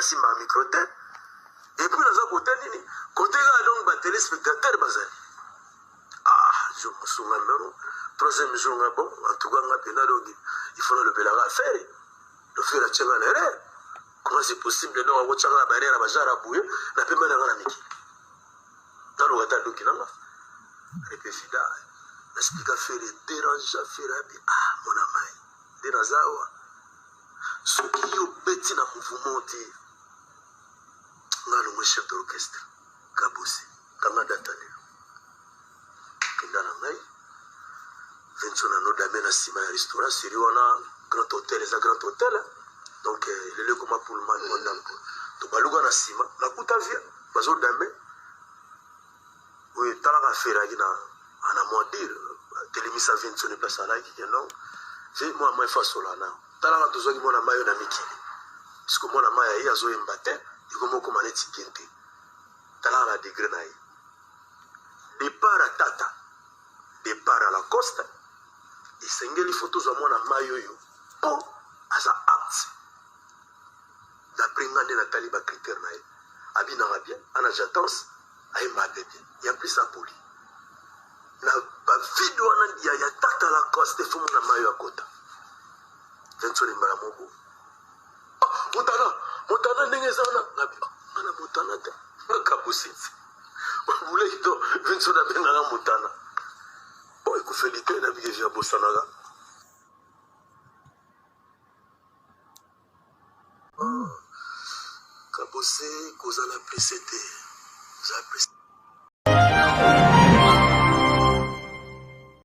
simba micro te et puis naza côté nini côté ga donc ba téléspectateur bazali je me souviens même troisième jour bon en tout cas nga pena donc il faut le pela faire le faire la changa nere comment c'est possible donc on changa ba nere ba jara bouye na pema na ngana miki dans le retard donc nanga repefida explica faire dérange faire mon amai dérangeawa ce qui yo beti na mouvement te ngalo mo chef d'orchestre kabose kanga datale kindana ngai vensona no damena sima ya restaurant siri wana grand hôtel za grand hôtel donc lele comme pour le man mondam to baluga na sima na kuta via bazo dame oui tala ka fera gina ana mo dire telemisa vensona place là qui non c'est moi fasola na tala ka tozo ki mona mayo na mikili parce que mona maya ya zo embate ikomo ko maneti kente tala la degré na yi départ à tata départ à la costa isengeli photos za mwana mayo yo po asa acte d'après ngande na taliba critère na yi abina bien ana j'attends ay mbabe bien ya plus à poli na ba video na ya tata la costa fumu na mayo akota tensoni mbala moko mutana ndenge zana ngana mutana te ngakabusitsi bule ito vinsona benga na mutana bon ekufélité na bige ya bosanaga kabose kozala presete za presete